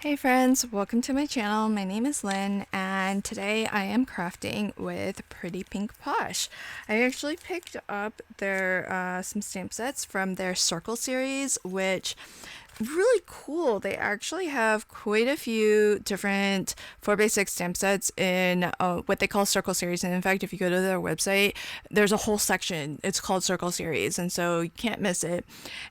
Hey friends, welcome to my channel. My name is Lynn and today I am crafting with Pretty Pink Posh. I actually picked up their some stamp sets from their Circle series, which really cool. They actually have quite a few different 4x6 stamp sets in what they call Circle series. And in fact, if you go to their website, there's a whole section. It's called Circle series, and so you can't miss it.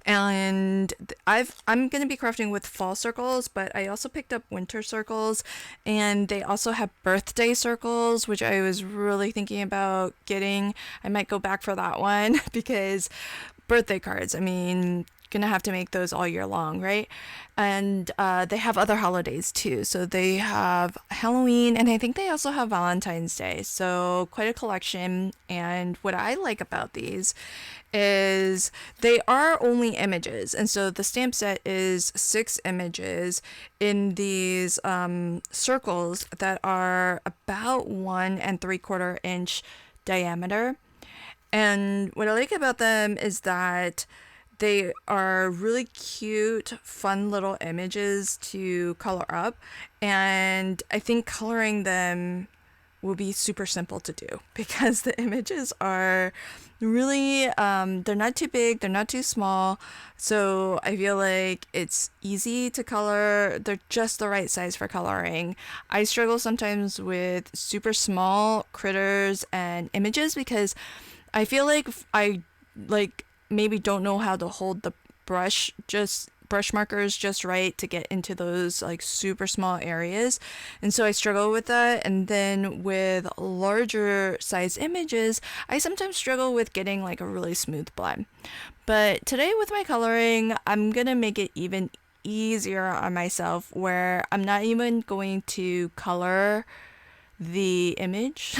And I'm gonna be crafting with fall circles, but I also picked up winter circles, and they also have birthday circles, which I was really thinking about getting. I might go back for that one because birthday cards. I mean, gonna have to make those all year long, right? And they have other holidays too. So they have Halloween, and I think they also have Valentine's Day. So quite a collection. And what I like about these is they are only images, and so the stamp set is 6 images in these circles that are about 1 3/4 inch diameter. And what I like about them is that they are really cute, fun little images to color up. And I think coloring them will be super simple to do because the images are really, they're not too big, they're not too small. So I feel like it's easy to color. They're just the right size for coloring. I struggle sometimes with super small critters and images because I feel like I like maybe don't know how to hold the brush markers just right to get into those like super small areas. And so I struggle with that. And then with larger size images, I sometimes struggle with getting like a really smooth blend. But today with my coloring, I'm gonna make it even easier on myself where I'm not even going to color the image.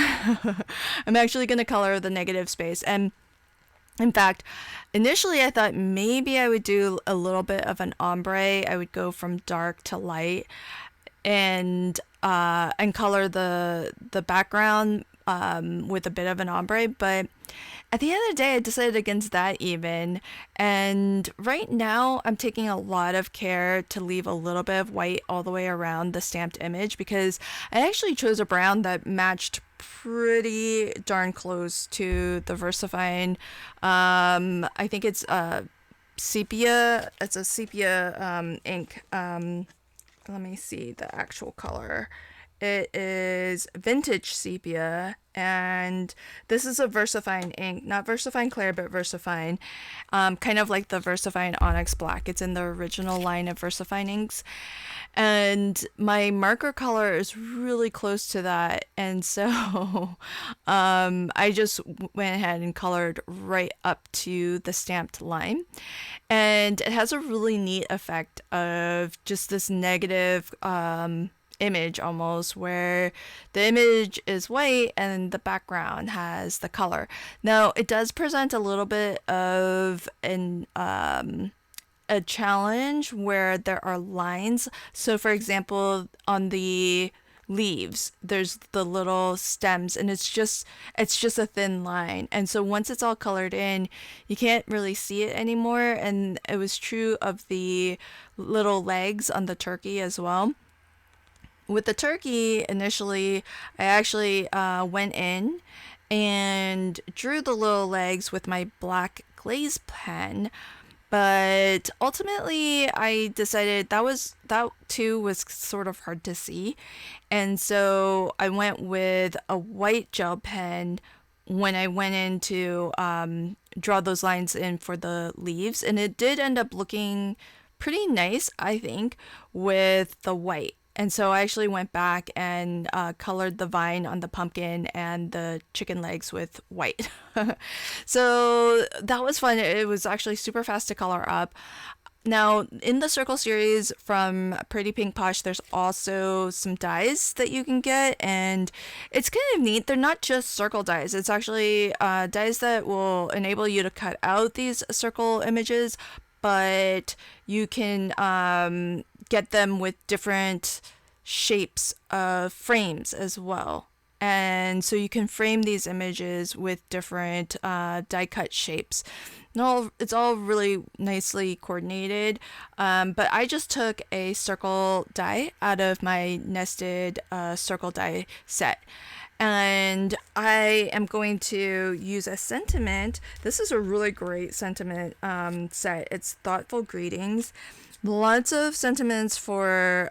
I'm actually going to color the negative space. And in fact, initially I thought maybe I would do a little bit of an ombre. I would go from dark to light and color the background with a bit of an ombre. But at the end of the day, I decided against that even. And right now, I'm taking a lot of care to leave a little bit of white all the way around the stamped image because I actually chose a brown that matched pretty darn close to the VersaFine. I think it's sepia. It's a sepia ink. Let me see the actual color. It is vintage sepia, and this is a VersaFine ink, not VersaFine Clear, but VersaFine, kind of like the VersaFine Onyx Black. It's in the original line of VersaFine inks, and my marker color is really close to that, and so I just went ahead and colored right up to the stamped line, and it has a really neat effect of just this negative image almost where the image is white and the background has the color. Now it does present a little bit of a challenge where there are lines. So for example, on the leaves there's the little stems and it's just a thin line, and so once it's all colored in you can't really see it anymore. And it was true of the little legs on the turkey as well. With the turkey, initially, I actually went in and drew the little legs with my black glaze pen. But ultimately, I decided that too was sort of hard to see, and so I went with a white gel pen when I went in to draw those lines in for the leaves, and it did end up looking pretty nice, I think, with the white. And so I actually went back and colored the vine on the pumpkin and the chicken legs with white. So that was fun. It was actually super fast to color up. Now, in the Circle series from Pretty Pink Posh, there's also some dies that you can get, and it's kind of neat. They're not just circle dies, it's actually dies that will enable you to cut out these circle images, but you can get them with different shapes of frames as well. and so you can frame these images with different die cut shapes. It's all really nicely coordinated, but I just took a circle die out of my nested circle die set. And I am going to use a sentiment. This is a really great sentiment set. It's thoughtful greetings. Lots of sentiments for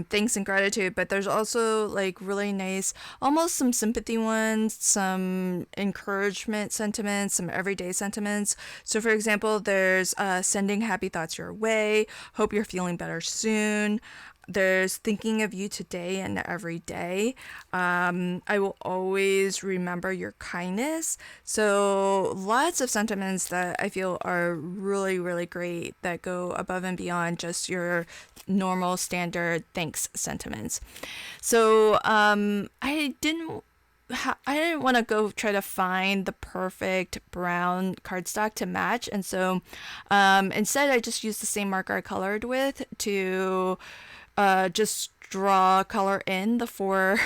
thanks and gratitude, but there's also like really nice, almost some sympathy ones, some encouragement sentiments, some everyday sentiments. So for example, there's sending happy thoughts your way, hope you're feeling better soon. There's thinking of you today and every day. I will always remember your kindness. So lots of sentiments that I feel are really, really great that go above and beyond just your normal standard thanks sentiments. So I didn't want to go try to find the perfect brown cardstock to match, and so instead I just used the same marker I colored with to just draw color in the four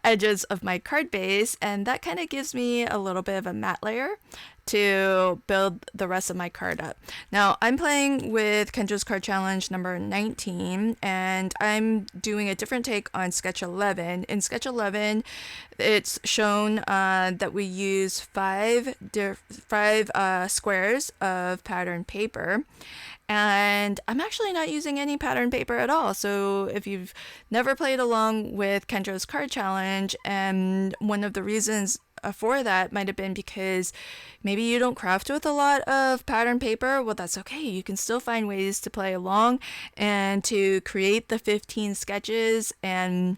edges of my card base, and that kind of gives me a little bit of a matte layer to build the rest of my card up. Now I'm playing with Kendra's card challenge number 19, and I'm doing a different take on sketch 11. In sketch 11, it's shown that we use five squares of pattern paper. And I'm actually not using any pattern paper at all. So if you've never played along with Kendra's card challenge, and one of the reasons for that might have been because maybe you don't craft with a lot of pattern paper, well, that's okay. You can still find ways to play along and to create the 15 sketches and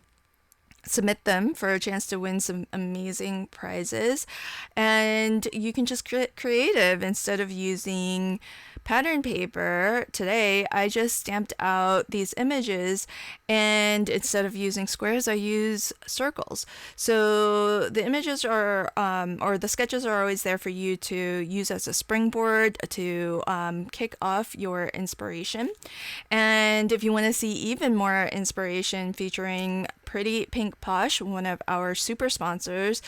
submit them for a chance to win some amazing prizes. And you can just get creative. Instead of using pattern paper today, I just stamped out these images, and instead of using squares, I use circles. So the images are or the sketches are always there for you to use as a springboard to kick off your inspiration. And if you want to see even more inspiration featuring Pretty Pink Posh, one of our super sponsors,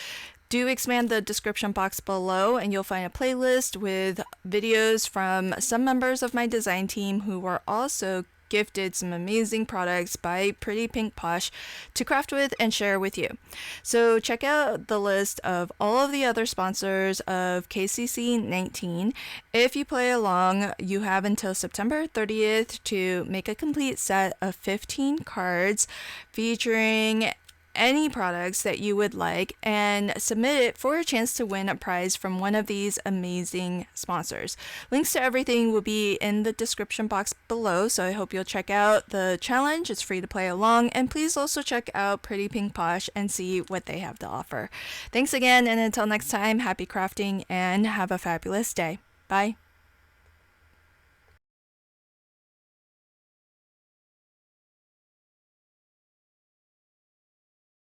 do expand the description box below and you'll find a playlist with videos from some members of my design team who were also gifted some amazing products by Pretty Pink Posh to craft with and share with you. So check out the list of all of the other sponsors of KCC 19. If you play along, you have until September 30th to make a complete set of 15 cards featuring any products that you would like and submit it for a chance to win a prize from one of these amazing sponsors. Links to everything will be in the description box below, so I hope you'll check out the challenge. It's free to play along, and please also check out Pretty Pink Posh and see what they have to offer. Thanks again, and until next time, happy crafting and have a fabulous day. Bye.